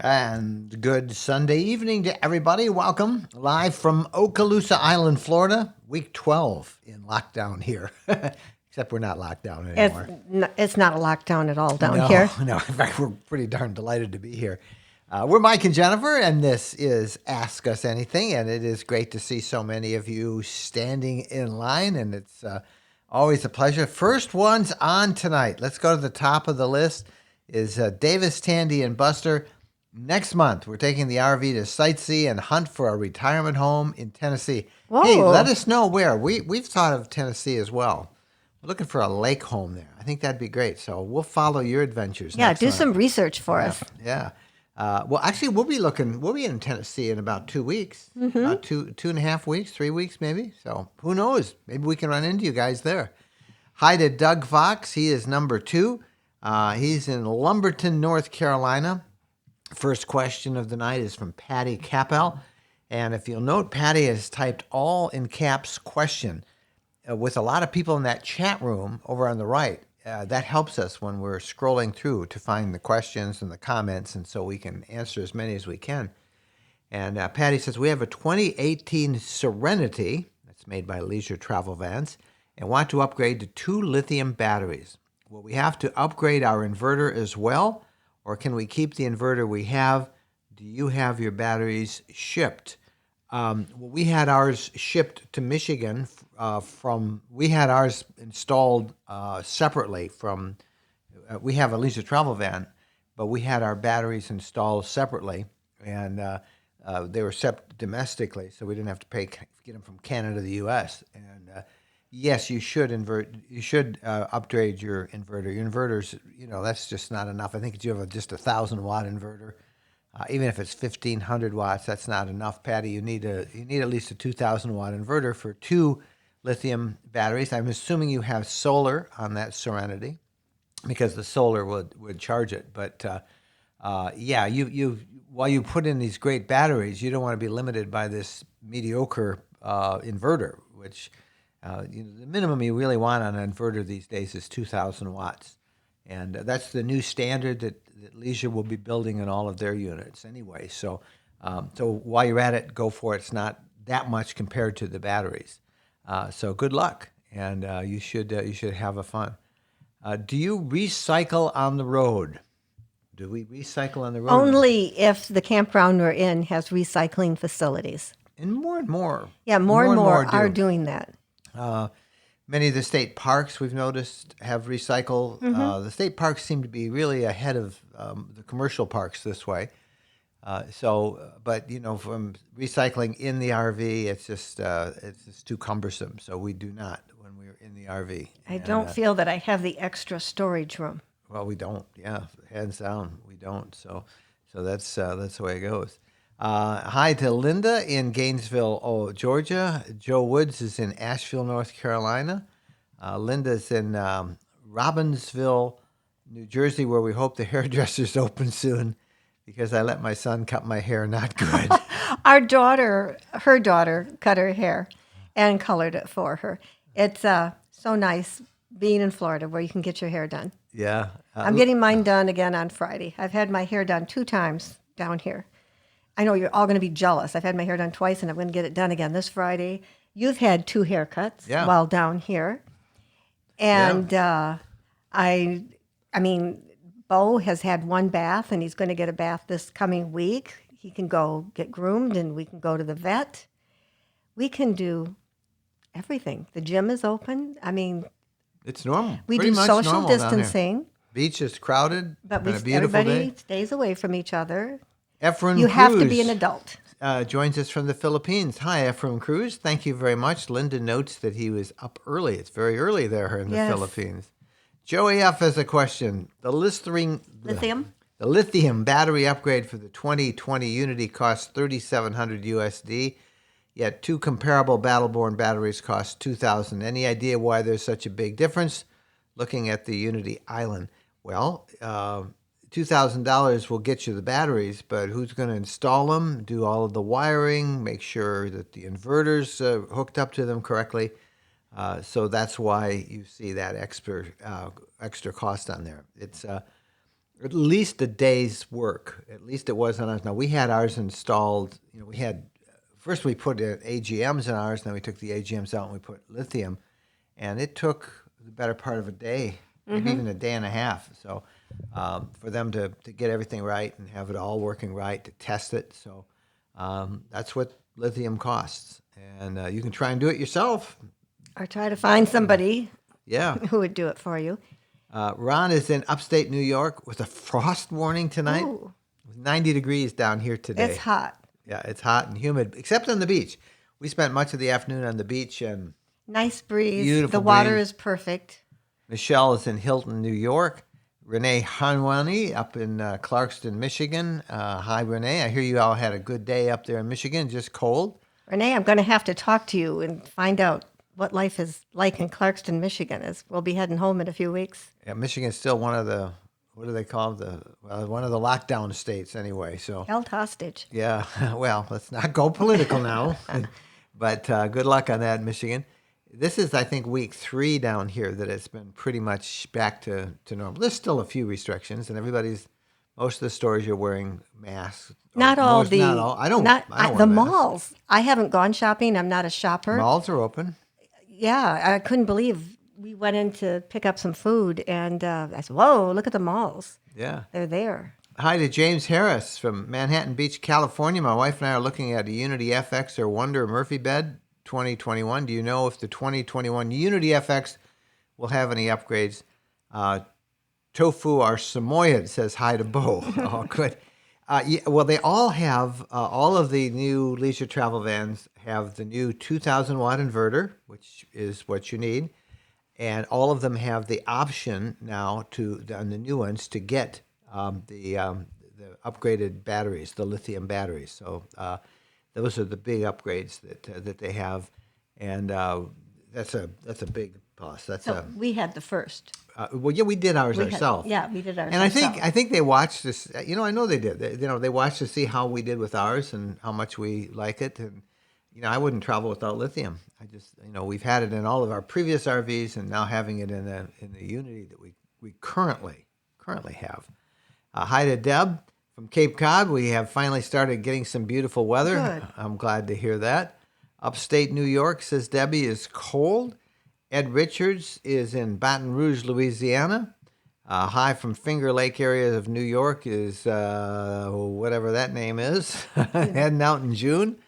And good Sunday evening to everybody. Welcome live from Okaloosa Island, Florida. Week 12 in lockdown here. Except we're not locked down anymore. It's not a lockdown at all down No, here. no. In fact, we're pretty darn delighted to be here. We're Mike and Jennifer, and this is Ask Us Anything. And it is great to see so many of you standing in line, and it's always a pleasure. First ones on tonight. Let's go to the top of the list is Davis, Tandy, and Buster. Next month, we're taking the RV to sightsee and hunt for a retirement home in Tennessee. Whoa. Hey, let us know where. We've thought of Tennessee as well. We're looking for a lake home there. I think that'd be great. So we'll follow your adventures. Yeah, next do month. some research for us. Yeah. Well, actually, we'll be in Tennessee in about 2 weeks, about 2.5 weeks, 3 weeks maybe. So who knows? Maybe we can run into you guys there. Hi to Doug Fox. He is number 2. He's in Lumberton, North Carolina. First question of the night is from Patty Capel. And if you'll note, Patty has typed all in caps question with a lot of people in that chat room over on the right. That helps us when we're scrolling through to find the questions and the comments, and so we can answer as many as we can. And Patty says, we have a 2018 Serenity, that's made by Leisure Travel Vans, and want to upgrade to 2 lithium batteries. Will we have to upgrade our inverter as well? Or can we keep the inverter we have? Do you have your batteries shipped? Well, we had ours shipped to Michigan we had ours installed separately from, we have a Leisure Travel Van, but we had our batteries installed separately, and they were shipped domestically, so we didn't have to get them from Canada to the U.S. And yes, you should upgrade your inverter. Your inverters, that's just not enough. I think if you have just 1,000-watt inverter, even if it's 1,500 watts, that's not enough. Patty, you need at least a 2,000-watt inverter for 2 lithium batteries. I'm assuming you have solar on that Serenity, because the solar would charge it. But yeah, you while you put in these great batteries, you don't want to be limited by this mediocre inverter, which the minimum you really want on an inverter these days is 2,000 watts. And that's the new standard that Leisure will be building in all of their units anyway. So while you're at it, go for it. It's not that much compared to the batteries. So good luck, and you should have a fun. Do you recycle on the road? Do we recycle on the road? Only if the campground we're in has recycling facilities. And more. Yeah, more and more do. are doing that. Many of the state parks we've noticed have recycle. The state parks seem to be really ahead of the commercial parks this way. But from recycling in the RV, it's just too cumbersome. So we do not when we're in the RV. I don't feel that I have the extra storage room. Well, we don't. Yeah, hands down, we don't. So that's the way it goes. Hi to Linda in Gainesville, Georgia. Joe Woods is in Asheville, North Carolina. Linda's in Robbinsville, New Jersey, where we hope the hairdresser's open soon, because I let my son cut my hair not good. Her daughter cut her hair and colored it for her. It's so nice being in Florida where you can get your hair done. Yeah. I'm getting mine done again on Friday. I've had my hair done 2 times down here. I know you're all going to be jealous. I've had my hair done twice, and I'm going to get it done again this Friday. You've had 2 haircuts while down here. And I mean, Bo has had 1 bath, and he's going to get a bath this coming week. He can go get groomed, and we can go to the vet. We can do everything. The gym is open. I mean, it's normal. We Pretty do much social normal down here. distancing. Beach is crowded. But Been a beautiful everybody day. stays away from each other. Ephraim You Cruz have to be an adult. Joins us from the Philippines. Hi, Ephraim Cruz. Thank you very much. Linda notes that he was up early. It's very early there in the Philippines. Joey F. has a question. The lithium battery upgrade for the 2020 Unity costs $3,700 USD, yet 2 comparable Battleborn batteries cost $2,000. Any idea why there's such a big difference? Looking at the Unity Island. Well, $2,000 will get you the batteries, but who's going to install them, do all of the wiring, make sure that the inverter's hooked up to them correctly? So that's why you see that extra cost on there. It's at least a day's work. At least it was on us. Now, we had ours installed. First we put AGMs in ours, then we took the AGMs out and we put lithium. And it took the better part of a day, maybe even a day and a half. So for them to get everything right and have it all working right, to test it. So that's what lithium costs. And you can try and do it yourself. Or try to find somebody Yeah. who would do it for you. Ron is in upstate New York with a frost warning tonight. Ooh. 90 degrees down here today. It's hot. Yeah, it's hot and humid, except on the beach. We spent much of the afternoon on the beach, and nice breeze. Beautiful the water breeze. is perfect. Michelle is in Hilton, New York. Renee Hanwani up in Clarkston, Michigan. Hi, Renee. I hear you all had a good day up there in Michigan, just cold. Renee, I'm going to have to talk to you and find out what life is like in Clarkston, Michigan, as we'll be heading home in a few weeks. Yeah, Michigan's still one of the, what do they call one of the lockdown states anyway. So Held hostage. yeah, well, let's not go political now. But good luck on that, Michigan. This is, I think, week 3 down here that it's been pretty much back to normal. There's still a few restrictions, and most of the stores you're wearing masks. Not all. I don't wear the masks. malls. I haven't gone shopping. I'm not a shopper. Malls are open. Yeah, I couldn't believe we went in to pick up some food, and I said, whoa, look at the malls. Yeah. They're there. Hi to James Harris from Manhattan Beach, California. My wife and I are looking at a Unity FX or Wonder Murphy bed 2021. Do you know if the 2021 Unity FX will have any upgrades? Tofu our Samoyed says hi to Bo. Oh, good. Well, they all have, all of the new leisure travel vans have the new 2,000 watt inverter, which is what you need. And all of them have the option now on the new ones to get the upgraded batteries, the lithium batteries. So those are the big upgrades that they have. And that's a big plus. We had the first. Well, yeah, we did ours ourselves. We did ours. And I think they watched this. I know they did. They watched to see how we did with ours and how much we like it. And I wouldn't travel without lithium. I just, we've had it in all of our previous RVs, and now having it in the Unity that we currently have. Hi to Deb from Cape Cod. We have finally started getting some beautiful weather. Good. I'm glad to hear that. Upstate New York, says Debbie, is cold. Ed Richards is in Baton Rouge, Louisiana. Hi from Finger Lake area of New York is whatever that name is, heading out in June.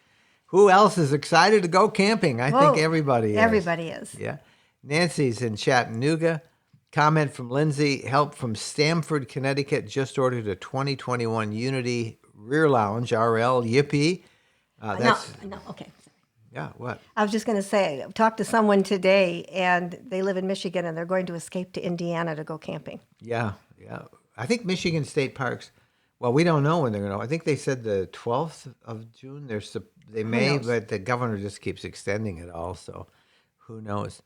Who else is excited to go camping? I think everybody is. Everybody is. Yeah. Nancy's in Chattanooga. Comment from Lindsay. Help from Stamford, Connecticut. Just ordered a 2021 Unity Rear Lounge, RL. Yippee. No, okay. Yeah, what? I was just going to say, I talked to someone today, and they live in Michigan, and they're going to escape to Indiana to go camping. Yeah. I think Michigan State Parks, well, we don't know when they're going to. I think they said the 12th of June. They may, but the governor just keeps extending it all, so who knows.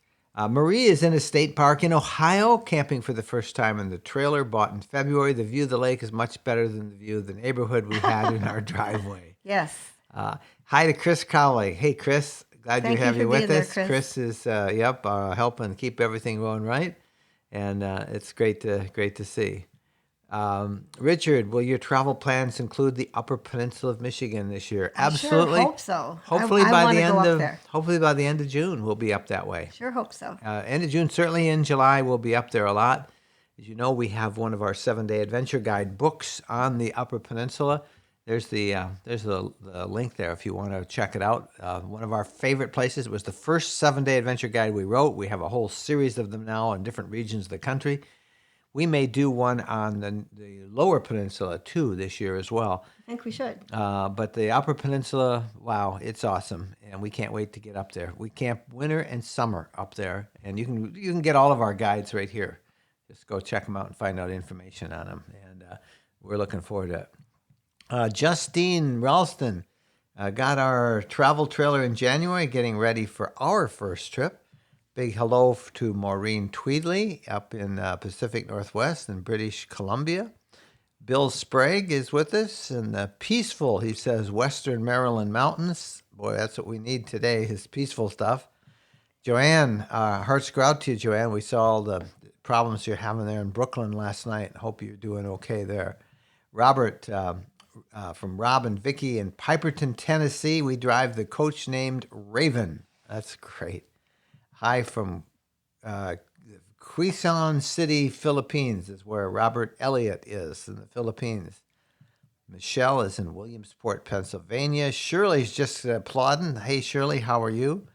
Marie is in a state park in Ohio, camping for the first time in the trailer bought in February. The view of the lake is much better than the view of the neighborhood we had in our driveway. Yes. Hi to Chris Cowley. Hey, Chris. Glad to have you with us. Chris is helping keep everything going right, and it's great to see. Richard, will your travel plans include the Upper Peninsula of Michigan this year? Absolutely. I sure hope so. Hopefully I by the end of June we'll be up that way. Sure hope so. End of June, certainly in July we'll be up there a lot. As you know, we have one of our 7-day adventure guide books on the Upper Peninsula. There's the link there if you want to check it out. One of our favorite places. It was the first 7-day adventure guide we wrote. We have a whole series of them now in different regions of the country. We may do one on the Lower Peninsula, too, this year as well. I think we should. But the Upper Peninsula, wow, it's awesome, and we can't wait to get up there. We camp winter and summer up there, and you can get all of our guides right here. Just go check them out and find out information on them, and we're looking forward to it. Justine Ralston got our travel trailer in January, getting ready for our first trip. Big hello to Maureen Tweedley up in Pacific Northwest in British Columbia. Bill Sprague is with us in the peaceful, he says, Western Maryland mountains. Boy, that's what we need today, is peaceful stuff. Joanne, hearts go out to you, Joanne. We saw all the problems you're having there in Brooklyn last night. Hope you're doing okay there. Robert, from Rob and Vicky in Piperton, Tennessee. We drive the coach named Raven. That's great. Hi from Quezon City, Philippines is where Robert Elliott is in the Philippines. Michelle is in Williamsport, Pennsylvania. Shirley's just applauding. Hey, Shirley, how are you?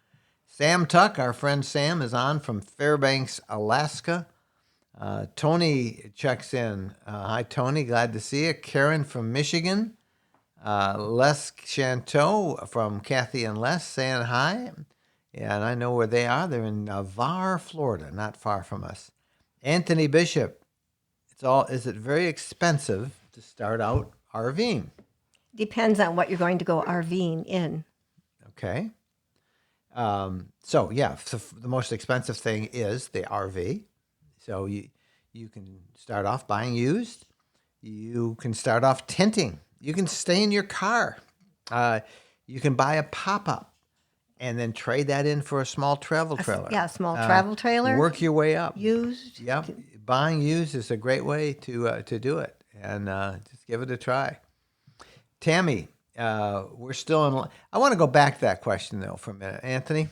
Sam Tuck, our friend Sam, is on from Fairbanks, Alaska. Tony checks in. Hi, Tony. Glad to see you. Karen from Michigan. Les Chanteau from Kathy and Les saying hi. Yeah, and I know where they are. They're in Navarre, Florida, not far from us. Anthony Bishop. Is it very expensive to start out RVing? Depends on what you're going to go RVing in. Okay. So the most expensive thing is the RV. So you can start off buying used. You can start off tenting. You can stay in your car. You can buy a pop-up and then trade that in for a small travel trailer. Small travel trailer. Work your way up. Used. Yep. Buying used is a great way to do it, and just give it a try. Tammy, we're still in. I want to go back to that question though for a minute, Anthony.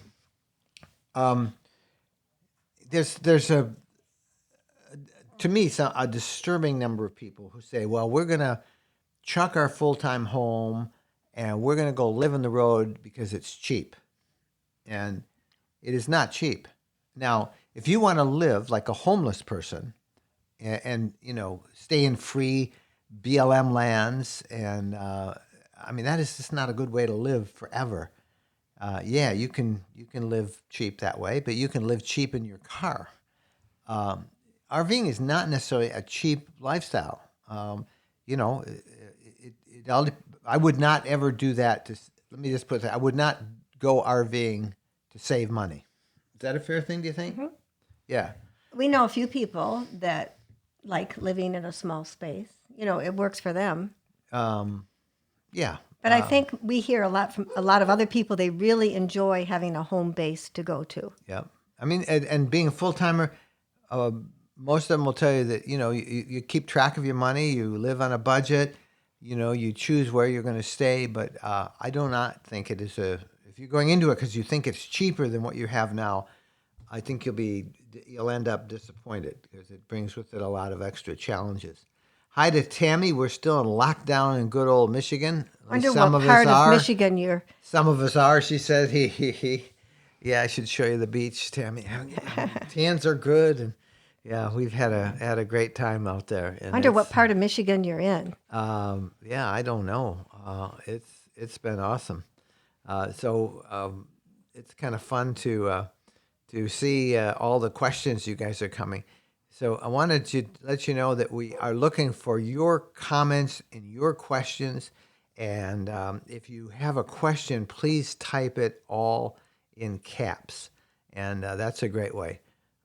There's a disturbing number of people who say, well, we're going to chuck our full-time home and we're going to go live on the road because it's cheap. And it is not cheap. Now, if you want to live like a homeless person and stay in free BLM lands, and that is just not a good way to live forever. You can live cheap that way, but you can live cheap in your car. RVing is not necessarily a cheap lifestyle. I would not ever do that. Let me just put that. I would not go RVing to save money. Is that a fair thing, do you think? Mm-hmm. Yeah. We know a few people that like living in a small space. It works for them. Yeah. But I think we hear a lot from a lot of other people. They really enjoy having a home base to go to. Yeah. And being a full-timer, most of them will tell you that, you keep track of your money, you live on a budget, you choose where you're going to stay. But I do not think it is if you're going into it because you think it's cheaper than what you have now, I think you'll end up disappointed because it brings with it a lot of extra challenges. Hi to Tammy. We're still in lockdown in good old Michigan. Wonder what part of Michigan you're. Some of us are, she said. Yeah, I should show you the beach, Tammy. Tans are good, and yeah, we've had a great time out there. And wonder what part of Michigan you're in. I don't know. It's been awesome. So it's kind of fun to see all the questions you guys are coming. So I wanted to let you know that we are looking for your comments and your questions. And if you have a question, please type it all in caps. And that's a great way.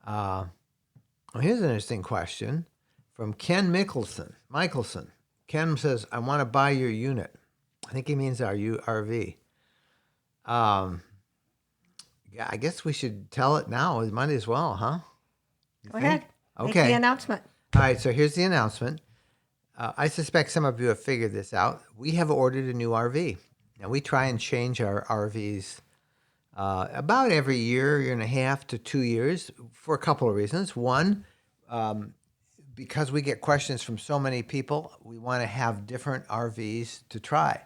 Here's an interesting question from Ken Michelson. Ken says, I want to buy your unit. I think he means our RV. I guess we should tell it now. We might as well, huh? Go ahead. Okay. Make the announcement. All right, so here's the announcement. I suspect some of you have figured this out. We have ordered a new RV. Now, we try and change our RVs about every year and a half to 2 years for a couple of reasons. One, because we get questions from so many people, we want to have different RVs to try.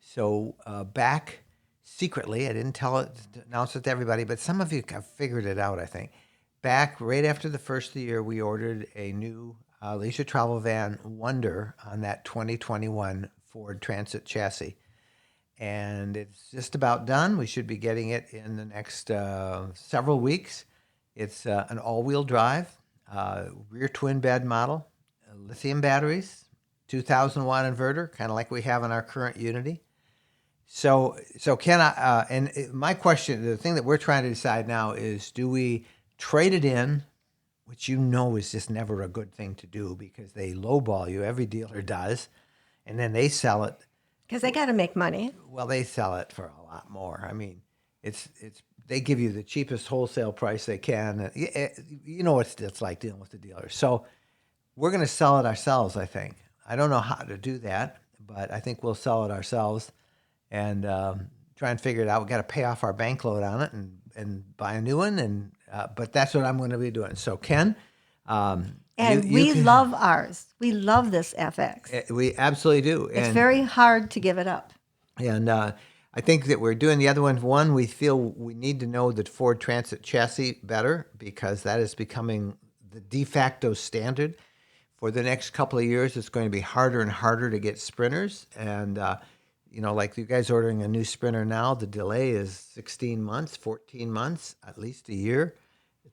So back secretly, I didn't announce it to everybody, but some of you have figured it out, I think. Back right after the first of the year, we ordered a new leisure travel van Wonder on that 2021 Ford Transit chassis. And it's just about done. We should be getting it in the next several weeks. It's an all-wheel drive, rear twin bed model, lithium batteries, 2,000-watt inverter, kind of like we have in our current Unity. So can I? My question, the thing that we're trying to decide now is, do we trade it in, which is just never a good thing to do because they lowball you. Every dealer does, and then they sell it because they got to make money. Well, they sell it for a lot more. It's they give you the cheapest wholesale price they can. You know what it's like dealing with the dealers. So we're going to sell it ourselves, I think. I don't know how to do that, but I think we'll sell it ourselves and try and figure it out. We got to pay off our bank loan on it and buy a new one. And but that's what I'm going to be doing. So Ken, and we love ours. We love this FX. We absolutely do. It's very hard to give it up. And I think that we're doing the other one. One, we feel we need to know the Ford Transit chassis better because that is becoming the de facto standard. For the next couple of years, it's going to be harder and harder to get Sprinters. And, like you guys ordering a new Sprinter now, the delay is 16 months, 14 months, at least a year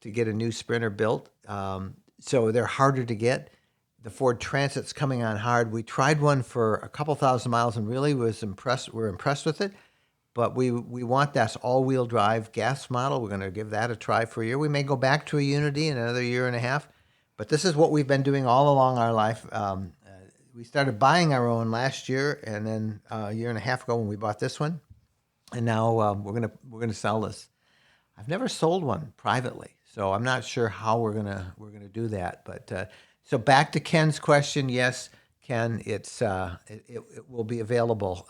to get a new Sprinter built. So they're harder to get. The Ford Transit's coming on hard. We tried one for a couple thousand miles and really was impressed. We're impressed with it. But we want that all-wheel drive gas model. We're going to give that a try for a year. We may go back to a Unity in another year and a half. But this is what we've been doing all along our life. We started buying our own last year, and then a year and a half ago when we bought this one, and now we're gonna sell this. I've never sold one privately, so I'm not sure how we're gonna do that. But so back to Ken's question, yes, Ken, it will be available.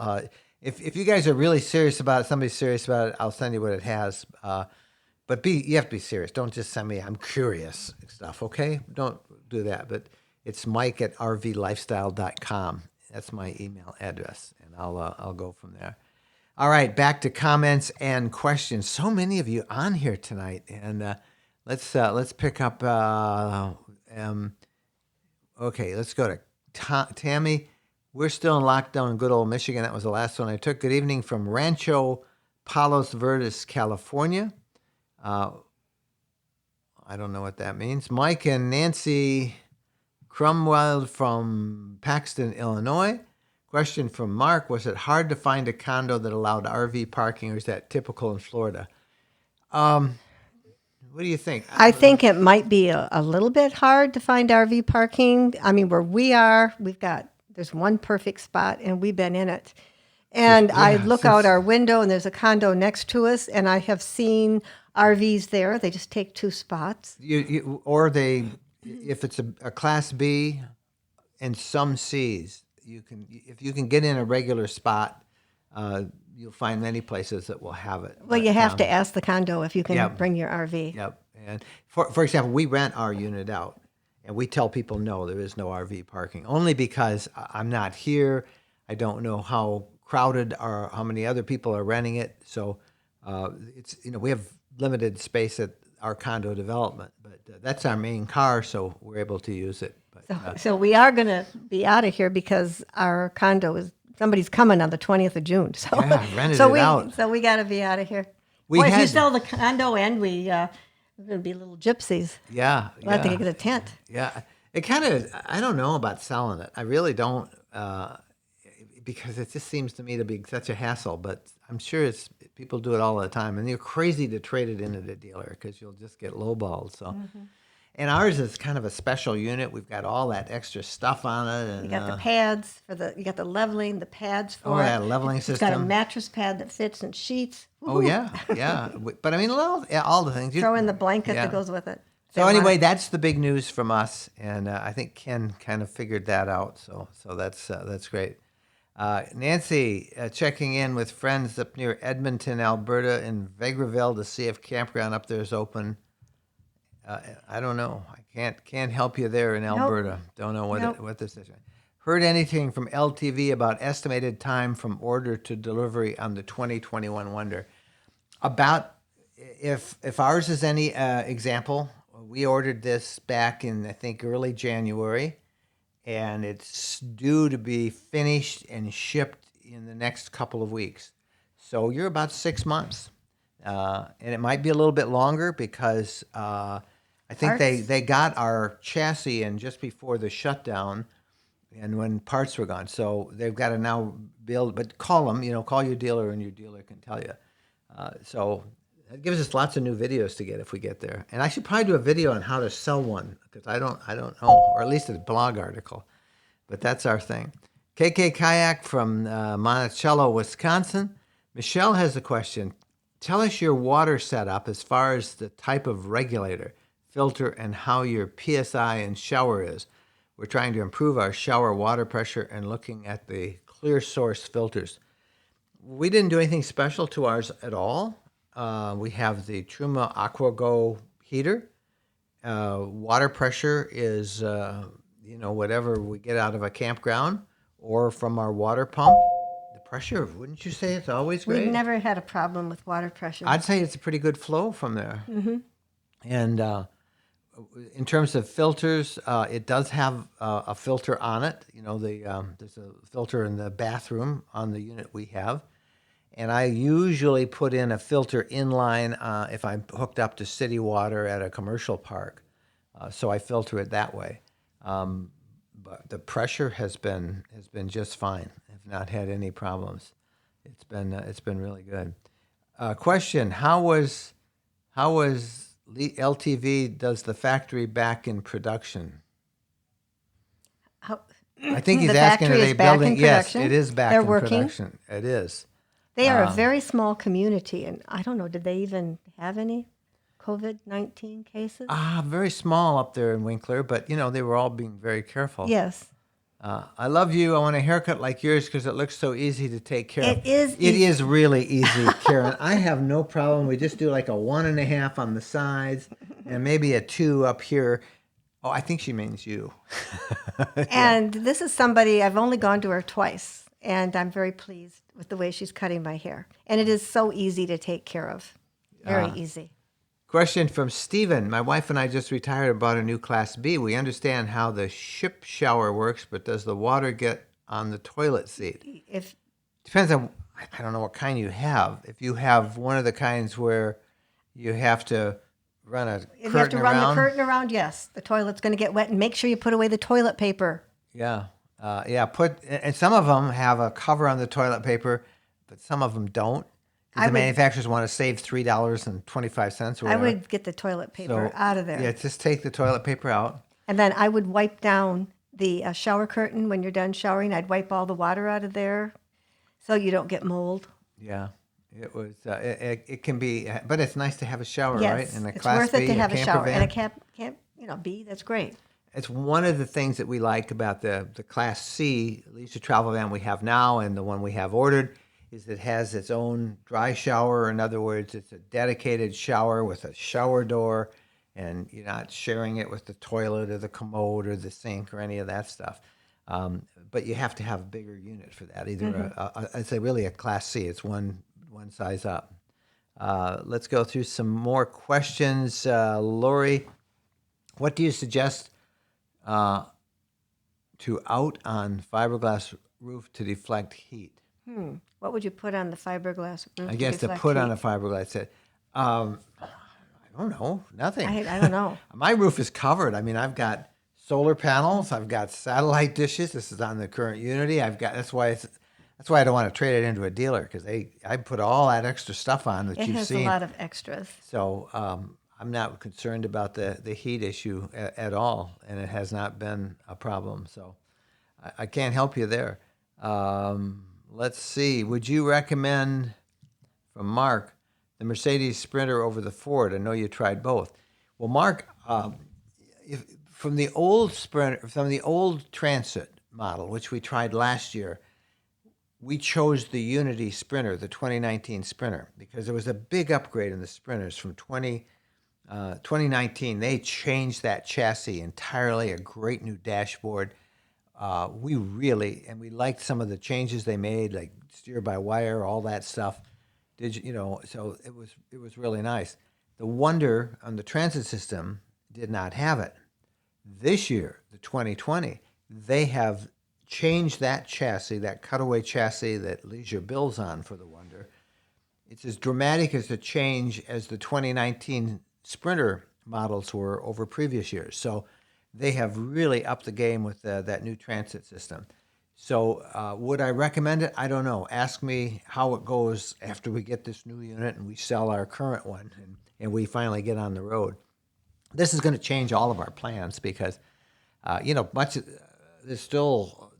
If you guys are really serious about it, somebody's serious about it, I'll send you what it has. But you have to be serious. Don't just send me I'm curious stuff, okay? Don't do that. But it's mike@rvlifestyle.com. That's my email address, and I'll go from there. All right, back to comments and questions. So many of you on here tonight, and let's pick up. Okay, let's go to Tammy. We're still in lockdown in good old Michigan. That was the last one I took. Good evening from Rancho Palos Verdes, California. I don't know what that means. Mike and Nancy Crumwell from Paxton, Illinois. Question from Mark. Was it hard to find a condo that allowed RV parking, or is that typical in Florida? What do you think? I think it might be a little bit hard to find RV parking. I mean, where we are, there's one perfect spot, and we've been in it. And I look out our window, and there's a condo next to us, and I have seen RVs there. They just take two spots. If it's a Class B and some Cs, if you can get in a regular spot, you'll find many places that will have it. Well, you have to ask the condo if you can bring your RV. Yep. And for example, we rent our unit out, and we tell people no, there is no RV parking, only because I'm not here. I don't know how crowded or how many other people are renting it. So it's we have limited space at our condo development, but that's our main car, so we're able to use it. But, so we are going to be out of here because our condo somebody's coming on the 20th of June. So rented it out. So we got to be out of here. If you sell the condo and we're going to be little gypsies. Yeah. We'll have to get a tent. Yeah. It kind of, I don't know about selling it. I really don't, because it just seems to me to be such a hassle, but I'm sure people do it all the time, and you're crazy to trade it into the dealer because you'll just get lowballed. So, and ours is kind of a special unit. We've got all that extra stuff on it, and you got the pads you got the leveling, the pads for it. Oh, yeah, leveling system. It's got a mattress pad that fits in sheets. Oh yeah. But I mean, all the things. Throw in the blanket that goes with it. So anyway, that's the big news from us, and I think Ken kind of figured that out. So that's great. Nancy checking in with friends up near Edmonton, Alberta, in Vegreville to see if campground up there is open. I don't know. I can't help you there in Alberta. Nope. Don't know what this is. Heard anything from LTV about estimated time from order to delivery on the 2021 Wonder? About if ours is any example, we ordered this back in I think early January. And it's due to be finished and shipped in the next couple of weeks. So you're about 6 months. And it might be a little bit longer because I think they got our chassis in just before the shutdown and when parts were gone. So they've got to now build, but call them, call your dealer and your dealer can tell you. So it gives us lots of new videos to get if we get there. And I should probably do a video on how to sell one because I don't know, or at least a blog article. But that's our thing. KK Kayak from Monticello, Wisconsin. Michelle has a question. tell us your water setup as far as the type of regulator, filter, and how your PSI and shower is. We're trying to improve our shower water pressure and looking at the clear source filters. We didn't do anything special to ours at all. We have the Truma AquaGo heater. Water pressure is, whatever we get out of a campground or from our water pump. The pressure, wouldn't you say it's always great? We've never had a problem with water pressure. I'd say it's a pretty good flow from there. Mm-hmm. And in terms of filters, it does have a filter on it. There's a filter in the bathroom on the unit we have. And I usually put in a filter inline if I'm hooked up to city water at a commercial park. So I filter it that way. But the pressure has been just fine. I've not had any problems. It's been really good. Question: How was LTV? Does the factory back in production? I think he's asking, are they building? Yes, it is back in production. It is. They are a very small community, and I don't know, did they even have any COVID-19 cases? Very small up there in Winkler, but, they were all being very careful. Yes. I love you. I want a haircut like yours because it looks so easy to take care of. It is It is really easy, Karen. I have no problem. We just do like a 1.5 on the sides and maybe a 2 up here. Oh, I think she means you. And this is somebody, I've only gone to her twice, and I'm very pleased with the way she's cutting my hair. And it is so easy to take care of. Very easy. Question from Stephen. My wife and I just retired and bought a new Class B. We understand how the ship shower works, but does the water get on the toilet seat? Depends on, I don't know what kind you have. If you have one of the kinds where you have to run a curtain around. If you have to run the curtain around, yes. The toilet's going to get wet, and make sure you put away the toilet paper. Yeah. And some of them have a cover on the toilet paper, but some of them don't. The manufacturers want to save $3.25 or whatever. I would get the toilet paper out of there. Yeah, just take the toilet paper out. And then I would wipe down the shower curtain when you're done showering. I'd wipe all the water out of there so you don't get mold. Yeah, it was. It can be, but it's nice to have a shower, yes, right? And it's worth it to have a shower and a camp. B. That's great. It's one of the things that we like about the Class C leisure travel van we have now and the one we have ordered is it has its own dry shower. In other words, it's a dedicated shower with a shower door, and you're not sharing it with the toilet or the commode or the sink or any of that stuff. But you have to have a bigger unit for that. Either I'd say really a Class C. It's one size up. Let's go through some more questions. Lori, what do you suggest to out on fiberglass roof to deflect heat? What would you put on the fiberglass roof? I guess to put on a fiberglass set. I don't know. Nothing. I don't know. My roof is covered. I mean, I've got solar panels. I've got satellite dishes. This is on the current Unity. That's why I don't want to trade it into a dealer because I put all that extra stuff on that you've seen. It has a lot of extras. So I'm not concerned about the heat issue at all, and it has not been a problem. So I can't help you there. Let's see. Would you recommend, from Mark, the Mercedes Sprinter over the Ford? I know you tried both. Well, Mark, from the old Sprinter, from the old Transit model, which we tried last year, we chose the Unity Sprinter, the 2019 Sprinter, because there was a big upgrade in the Sprinters from 2019. They changed that chassis entirely, a great new dashboard. We liked some of the changes they made, like steer-by-wire, all that stuff. So it was really nice. The Wonder on the Transit system did not have it. This year, the 2020, they have changed that chassis, that cutaway chassis that Leisure builds on for the Wonder. It's as dramatic as a change as the 2019 Sprinter models were over previous years. So they have really upped the game with that new Transit system. So would I recommend it? I don't know. Ask me how it goes after we get this new unit and we sell our current one and we finally get on the road. This is going to change all of our plans because, there's still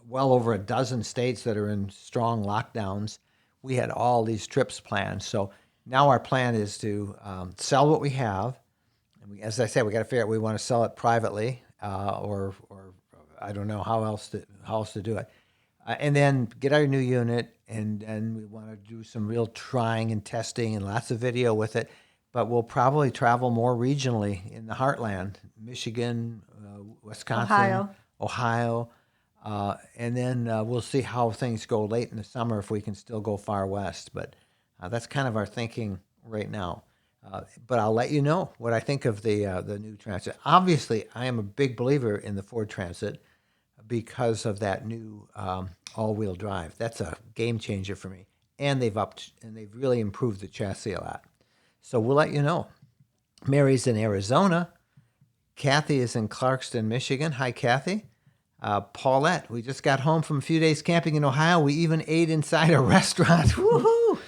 well over a dozen states that are in strong lockdowns. we had all these trips planned. So now our plan is to sell what we have. And as I said, we got to figure out we want to sell it privately or I don't know how else to do it. And then get our new unit, and we want to do some real trying and testing and lots of video with it. But we'll probably travel more regionally in the heartland, Michigan, Wisconsin, Ohio. And then we'll see how things go late in the summer if we can still go far west. But that's kind of our thinking right now. But I'll let you know what I think of the new Transit. Obviously, I am a big believer in the Ford Transit because of that new all-wheel drive. That's a game changer for me. And they've really improved the chassis a lot. So we'll let you know. Mary's in Arizona. Kathy is in Clarkston, Michigan. Hi, Kathy. Paulette, we just got home from a few days camping in Ohio. We even ate inside a restaurant. Woohoo!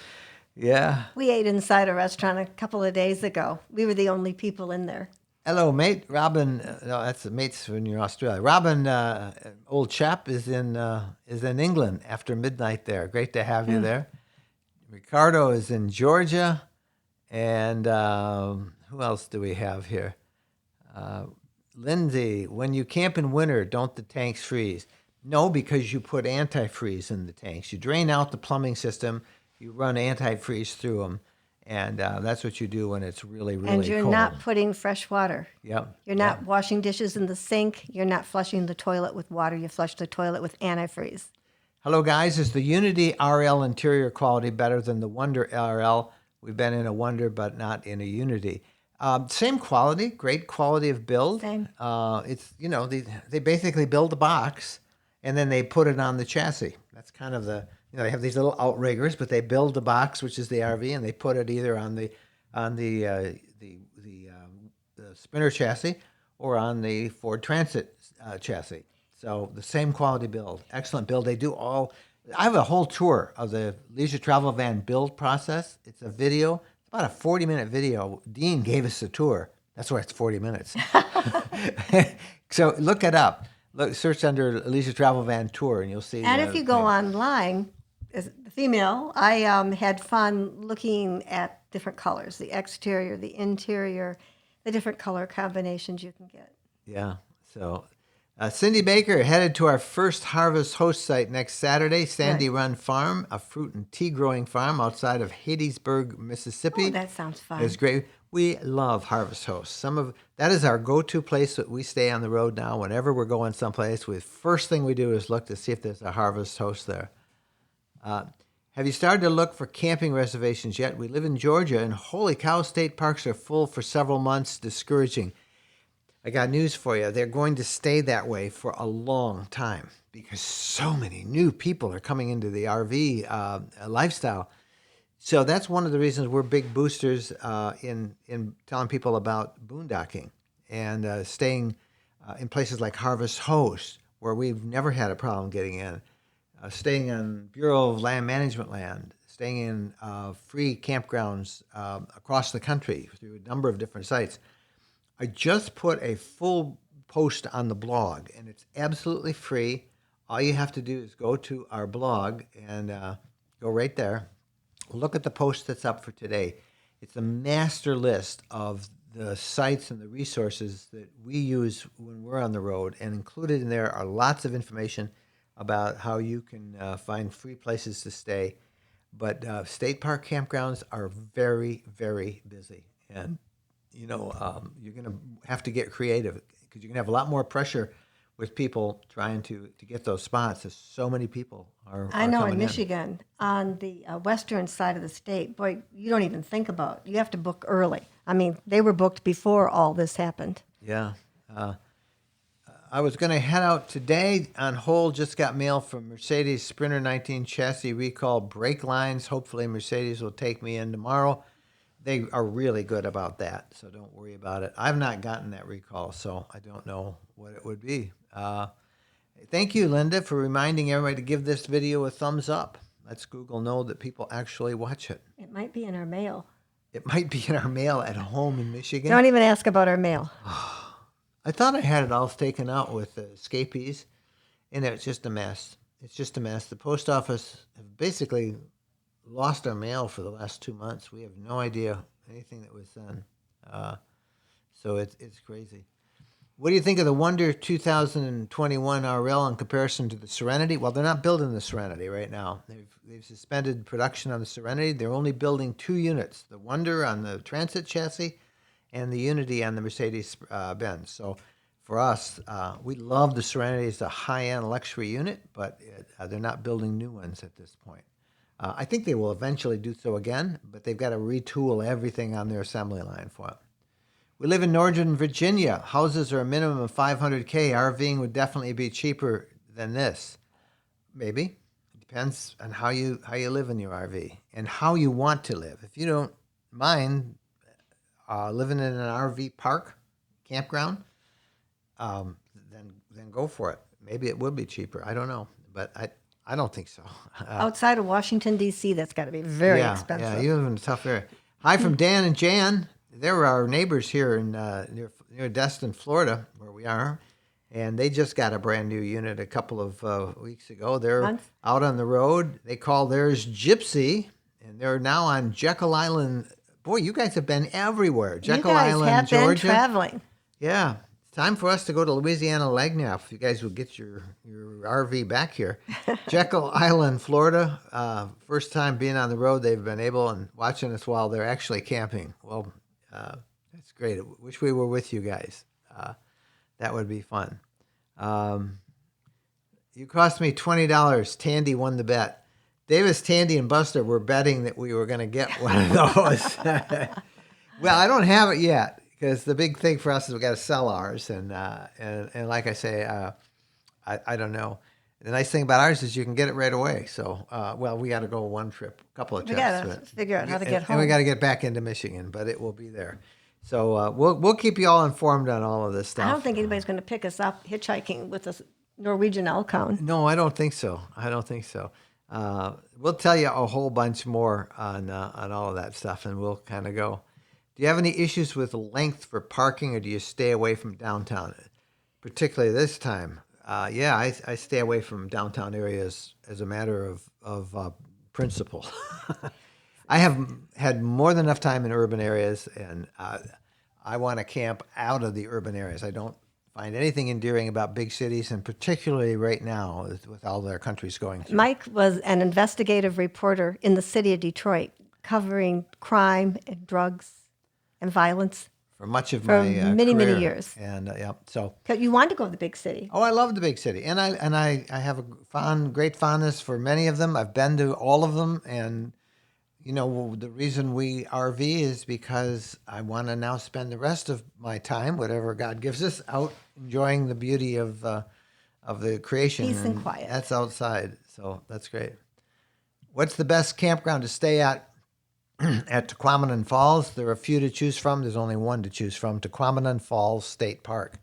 Yeah. We ate inside a restaurant a couple of days ago. We were the only people in there. Hello, mate. Robin, no, that's the mates when you're in Australia. Robin, old chap, is in England after midnight there. Great to have you there. Ricardo is in Georgia. And who else do we have here? Lindsay, when you camp in winter, don't the tanks freeze? No, because you put antifreeze in the tanks. You drain out the plumbing system. You run antifreeze through them. And that's what you do when it's really, really cold. And you're not putting fresh water. Yep. You're not washing dishes in the sink. You're not flushing the toilet with water. You flush the toilet with antifreeze. Hello, guys. Is the Unity RL interior quality better than the Wonder RL? We've been in a Wonder, but not in a Unity. Same quality, great quality of build. Same. It's, they basically build a box, and then they put it on the chassis. That's kind of they have these little outriggers, but they build the box, which is the RV, and they put it either on the Sprinter chassis or on the Ford Transit chassis. So the same quality build, excellent build. They do all. I have a whole tour of the leisure travel van build process. It's a video. It's about a 40-minute video. Dean gave us a tour. That's why it's 40 minutes. So look it up. Search under leisure travel van tour, and you'll see. And if you go online, as a female, I had fun looking at different colors, the exterior, the interior, the different color combinations you can get. Yeah. So Cindy Baker headed to our first Harvest Host site next Saturday, Sandy Run Farm, a fruit and tea growing farm outside of Hattiesburg, Mississippi. Oh, that sounds fun. It's great. We love Harvest Host. That is our go-to place that we stay on the road now. Whenever we're going someplace, first thing we do is look to see if there's a Harvest Host there. Have you started to look for camping reservations yet? We live in Georgia, and holy cow, state parks are full for several months. Discouraging. I got news for you. They're going to stay that way for a long time because so many new people are coming into the RV lifestyle. So that's one of the reasons we're big boosters in telling people about boondocking and staying in places like Harvest Host, where we've never had a problem getting in. Staying on Bureau of Land Management land, staying in free campgrounds across the country through a number of different sites. I just put a full post on the blog, and it's absolutely free. All you have to do is go to our blog and go right there. Look at the post that's up for today. It's a master list of the sites and the resources that we use when we're on the road, and included in there are lots of information about how you can find free places to stay. But state park campgrounds are very, very busy. And, you're going to have to get creative because you're going to have a lot more pressure with people trying to get those spots. As so many people are I know coming in Michigan, on the western side of the state, boy, you don't even think about it. You have to book early. I mean, they were booked before all this happened. Yeah. I was going to head out today. On hold, just got mail from Mercedes Sprinter 19 chassis recall brake lines. Hopefully Mercedes will take me in tomorrow. They are really good about that, so don't worry about it. I've not gotten that recall, so I don't know what it would be. Thank you, Linda, for reminding everybody to give this video a thumbs up. Lets Google know that people actually watch it. It might be in our mail. It might be in our mail at home in Michigan. Don't even ask about our mail. I thought I had it all taken out with the escapees, and it's just a mess. It's just a mess. The post office have basically lost our mail for the last 2 months. We have no idea anything that was done. So it's crazy. What do you think of the Wonder 2021 RL in comparison to the Serenity? Well, they're not building the Serenity right now. They've suspended production on the Serenity. They're only building 2 units, the Wonder on the Transit chassis and the Unity on the Mercedes-Benz. So for us, we love the Serenity as a high-end luxury unit, but they're not building new ones at this point. I think they will eventually do so again, but they've got to retool everything on their assembly line for it. We live in Northern Virginia. Houses are a minimum of $500K. RVing would definitely be cheaper than this. Maybe. It depends on how you live in your RV and how you want to live. If you don't mind living in an RV park, campground, then go for it. Maybe it would be cheaper. I don't know, but I don't think so. Outside of Washington, D.C., that's got to be very expensive. Yeah, you live in a tough area. Hi from Dan and Jan. They're our neighbors here in near Destin, Florida, where we are, and they just got a brand new unit a couple of weeks ago. They're out on the road. They call theirs Gypsy, and they're now on Jekyll Island. Boy, you guys have been everywhere. Jekyll Island, Georgia. Been traveling. Yeah. It's time for us to go to Louisiana Leg now if you guys would get your RV back here. Jekyll Island, Florida. First time being on the road they've been able and watching us while they're actually camping. Well, that's great. I wish we were with you guys. That would be fun. You cost me $20. Tandy won the bet. Davis, Tandy, and Buster were betting that we were going to get one of those. Well, I don't have it yet because the big thing for us is we got to sell ours, and like I say, I don't know. The nice thing about ours is you can get it right away. So, well, we got to go one trip, a couple of trips. We got to figure out how to get home. And we got to get back into Michigan, but it will be there. So we'll keep you all informed on all of this stuff. I don't think anybody's going to pick us up hitchhiking with a Norwegian Elkhorn. No, I don't think so. We'll tell you a whole bunch more on all of that stuff, and we'll kind of go. Do you have any issues with length for parking, or do you stay away from downtown, particularly this time? Yeah, I stay away from downtown areas as a matter of principle. I have had more than enough time in urban areas, and I want to camp out of the urban areas. I don't find anything endearing about big cities, and particularly right now with all their countries going through. Mike was an investigative reporter in the city of Detroit, covering crime and drugs and violence. For much of my many career. years, and so you want to go to the big city. Oh, I love the big city, and I have a great fondness for many of them. I've been to all of them, and the reason we RV is because I want to now spend the rest of my time, whatever God gives us, out enjoying the beauty of the creation. Peace and quiet. That's outside, so that's great. What's the best campground to stay at? At Tequamanon Falls, there are a few to choose from. There's only one to choose from, Tequamanon Falls State Park.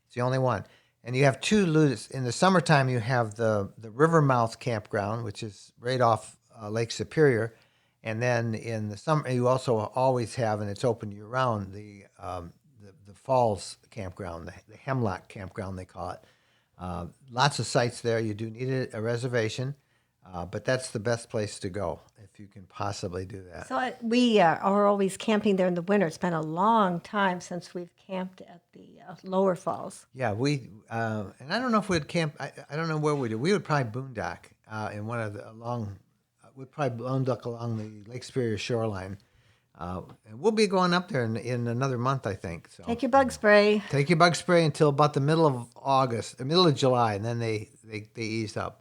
It's the only one. And you have two lots. In the summertime, you have the Rivermouth Campground, which is right off Lake Superior. And then in the summer, you also always have, and it's open year-round, the Falls Campground, the Hemlock Campground, they call it. Lots of sites there. You do need a reservation, but that's the best place to go if you can possibly do that. So we are always camping there in the winter. It's been a long time since we've camped at the lower falls. Yeah, we and I don't know if we'd camp. I don't know where we do. We would probably boondock in one of the we'd probably boondock along the Lake Superior shoreline. And we'll be going up there in another month, I think. So take your bug spray. Take your bug spray until about the middle of August, the middle of July, and then they ease up.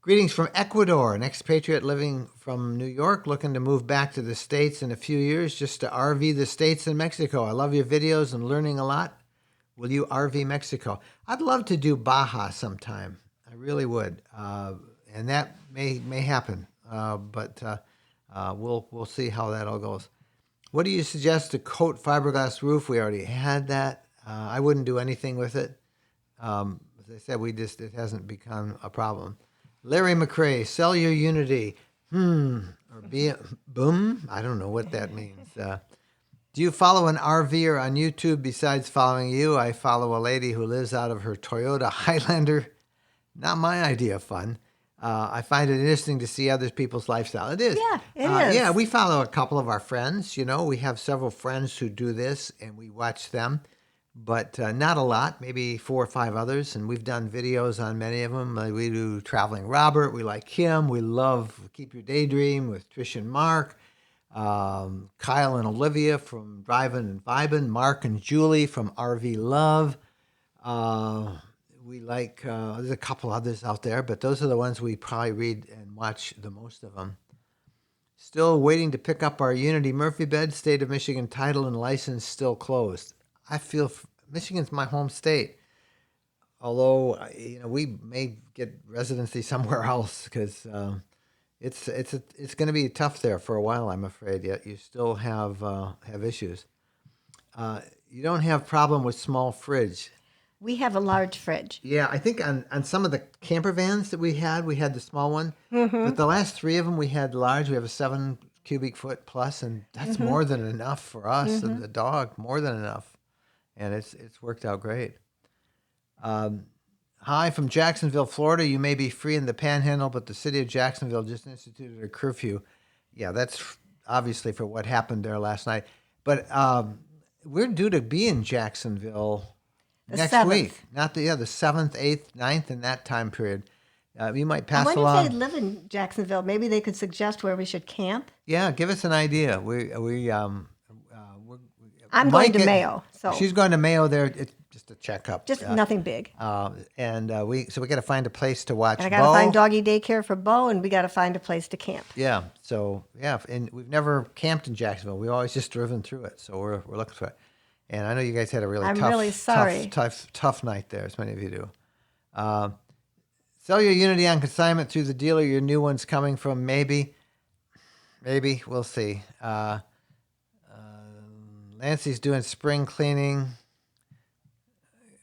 Greetings from Ecuador, an expatriate living from New York, looking to move back to the States in a few years just to RV the States and Mexico. I love your videos and learning a lot. Will you RV Mexico? I'd love to do Baja sometime. I really would. And that may happen. But we'll see how that all goes. What do you suggest to coat fiberglass roof? We already had that. I wouldn't do anything with it. As I said, it hasn't become a problem. Larry McRae, sell your Unity. Or be boom? I don't know what that means. Do you follow an RVer on YouTube besides following you? I follow a lady who lives out of her Toyota Highlander. Not my idea of fun. I find it interesting to see other people's lifestyle. It is. Yeah, it is. Yeah, we follow a couple of our friends. We have several friends who do this, and we watch them, but not a lot, maybe 4 or 5 others. And we've done videos on many of them. We do Traveling Robert. We like him. We love Keep Your Daydream with Trish and Mark. Kyle and Olivia from Drivin' and Vibin'. Mark and Julie from RV Love. We like, there's a couple others out there, but those are the ones we probably read and watch the most of them. Still waiting to pick up our Unity Murphy bed. State of Michigan title and license still closed. I feel Michigan's my home state, although we may get residency somewhere else because it's going to be tough there for a while. I'm afraid. Yet you still have issues. You don't have problem with small fridge. We have a large fridge. Yeah, I think on some of the camper vans that we had the small one. Mm-hmm. But the last 3 of them we had large. We have a 7 cubic foot plus, and that's more than enough for us and the dog. More than enough, and it's worked out great. Hi from Jacksonville, Florida. You may be free in the Panhandle, but the city of Jacksonville just instituted a curfew. Yeah, that's obviously for what happened there last night. But we're due to be in Jacksonville next 7th. week, not the 7th, 8th, 9th, in that time period. You might pass I wonder along. if they live in Jacksonville. Maybe they could suggest where we should camp. Yeah, give us an idea. I'm going to Mayo, so she's going to Mayo there. It's just a checkup. just nothing big. We got to find a place to watch. And I got to find doggy daycare for Bo, and we got to find a place to camp. Yeah. So and we've never camped in Jacksonville. We've always just driven through it. So we're looking for it. And I know you guys had a really tough night there, as many of you do. Sell your Unity on consignment through the dealer. Your new one's coming from maybe. We'll see. Nancy's doing spring cleaning.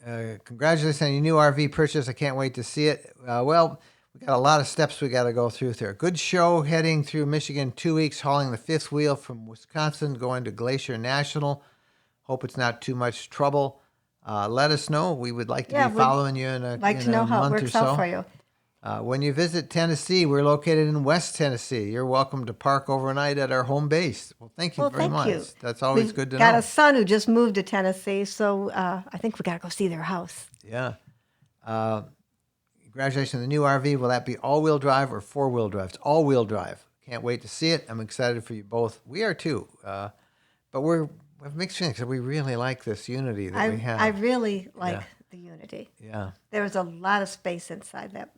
Congratulations on your new RV purchase. I can't wait to see it. We got a lot of steps we got to go through there. Good show heading through Michigan, 2 weeks, hauling the 5th wheel from Wisconsin, going to Glacier National. Hope it's not too much trouble. Let us know. We would like to be following you in a month or so. Like to know how it works out for you. When you visit Tennessee, we're located in West Tennessee. You're welcome to park overnight at our home base. Well, thank you very much. You. That's always good to know. Got a son who just moved to Tennessee, so I think we got to go see their house. Yeah. Congratulations on the new RV. Will that be all-wheel drive or four-wheel drive? It's all-wheel drive. Can't wait to see it. I'm excited for you both. We are too. But we have mixed feelings. We really like this Unity that we have. I really like the Unity. Yeah. There's a lot of space inside that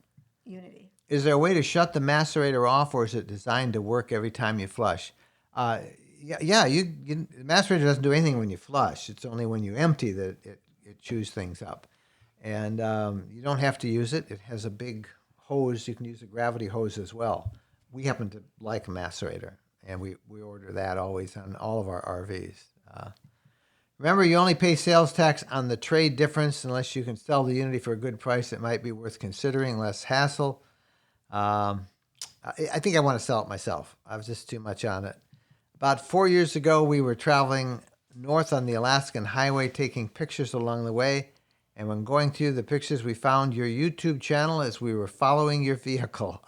Unity. Is there a way to shut the macerator off, or is it designed to work every time you flush? The macerator doesn't do anything when you flush. It's only when you empty that it chews things up. And you don't have to use it. It has a big hose. You can use a gravity hose as well. We happen to like a macerator, and we order that always on all of our RVs. Remember, you only pay sales tax on the trade difference unless you can sell the Unity for a good price. It might be worth considering, less hassle. I think I want to sell it myself. I was just too much on it. About 4 years ago, we were traveling north on the Alaskan highway, taking pictures along the way. And when going through the pictures, we found your YouTube channel as we were following your vehicle.